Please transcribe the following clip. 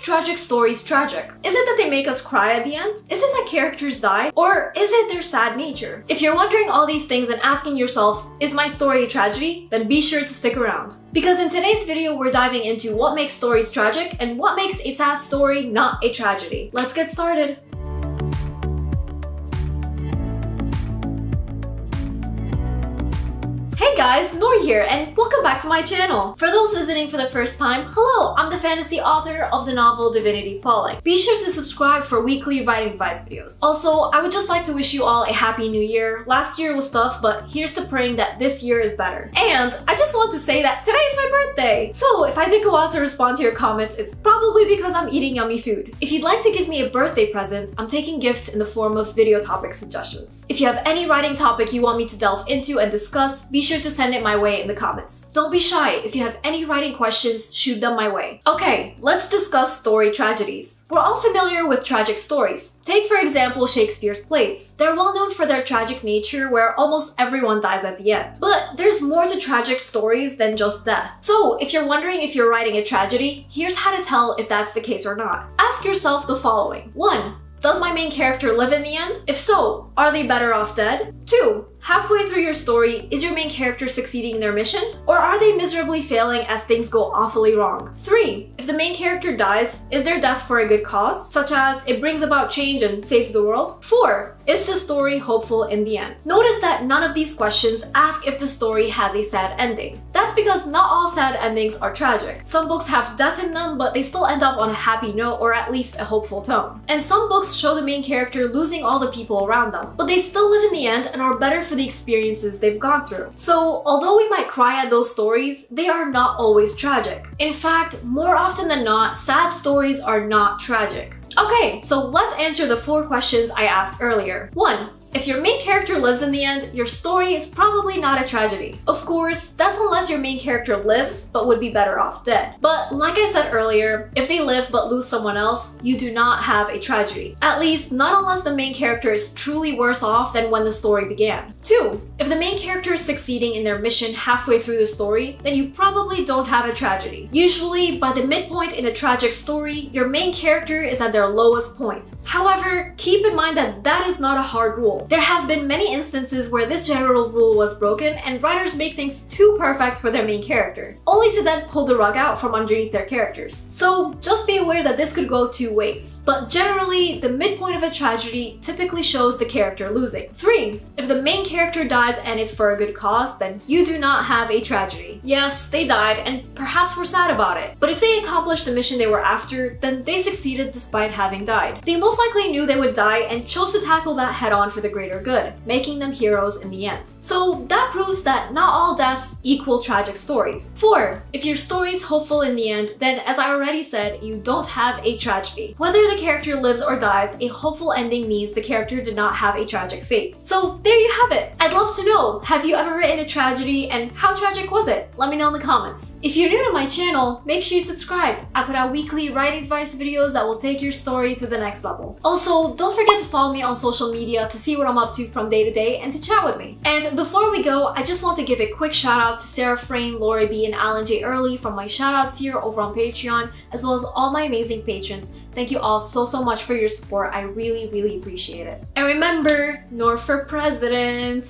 tragic stories tragic? Is it that they make us cry at the end? Is it that characters die? Or is it their sad nature? If you're wondering all these things and asking yourself, is my story a tragedy? Then be sure to stick around. Because in today's video, we're diving into what makes stories tragic and what makes a sad story not a tragedy. Let's get started. Hey guys, Nour here, and welcome back to my channel. For those visiting for the first time, hello, I'm the fantasy author of the novel Divinity Falling. Be sure to subscribe for weekly writing advice videos. Also, I would just like to wish you all a happy new year. Last year was tough, but here's to praying that this year is better. And I just want to say that today is my birthday! So if I did go out to respond to your comments, it's probably because I'm eating yummy food. If you'd like to give me a birthday present, I'm taking gifts in the form of video topic suggestions. If you have any writing topic you want me to delve into and discuss, be sure to send it my way in the comments. Don't be shy. If you have any writing questions, shoot them my way. Okay, let's discuss story tragedies. We're all familiar with tragic stories. Take for example Shakespeare's plays. They're well known for their tragic nature where almost everyone dies at the end. But there's more to tragic stories than just death. So if you're wondering if you're writing a tragedy, here's how to tell if that's the case or not. Ask yourself the following. 1. Does my main character live in the end? If so, are they better off dead? 2. Halfway through your story, is your main character succeeding in their mission? Or are they miserably failing as things go awfully wrong? 3. If the main character dies, is their death for a good cause, such as it brings about change and saves the world? 4. Is the story hopeful in the end? Notice that none of these questions ask if the story has a sad ending. That's because not all sad endings are tragic. Some books have death in them, but they still end up on a happy note or at least a hopeful tone. And some books show the main character losing all the people around them, but they still live in the end and are better for the experiences they've gone through. So, although we might cry at those stories, they are not always tragic. In fact, more often than not, sad stories are not tragic. Okay, so let's answer the 4 questions I asked earlier. 1. If your main character lives in the end, your story is probably not a tragedy. Of course, that's unless your main character lives but would be better off dead. But like I said earlier, if they live but lose someone else, you do not have a tragedy. At least, not unless the main character is truly worse off than when the story began. 2. If the main character is succeeding in their mission halfway through the story, then you probably don't have a tragedy. Usually, by the midpoint in a tragic story, your main character is at their lowest point. However, keep in mind that that is not a hard rule. There have been many instances where this general rule was broken and writers make things too perfect for their main character, only to then pull the rug out from underneath their characters. So just be aware that this could go 2 ways. But generally, the midpoint of a tragedy typically shows the character losing. 3. If the main character dies and it's for a good cause, then you do not have a tragedy. Yes, they died and perhaps were sad about it. But if they accomplished the mission they were after, then they succeeded despite having died. They most likely knew they would die and chose to tackle that head on for the greater good, making them heroes in the end. So that proves that not all deaths equal tragic stories. 4. If your story is hopeful in the end, then as I already said, you don't have a tragedy. Whether the character lives or dies, a hopeful ending means the character did not have a tragic fate. So there you have it. I'd love to know, have you ever written a tragedy and how tragic was it? Let me know in the comments. If you're new to my channel, make sure you subscribe. I put out weekly writing advice videos that will take your story to the next level. Also, don't forget to follow me on social media to see what I'm up to from day to day and to chat with me. And before we go, I just want to give a quick shout out to Sarah Frayne, Lori B, and Alan J. Early from my shout outs here over on Patreon, as well as all my amazing patrons. Thank you all so much for your support. I really appreciate it. And remember, Nour for president!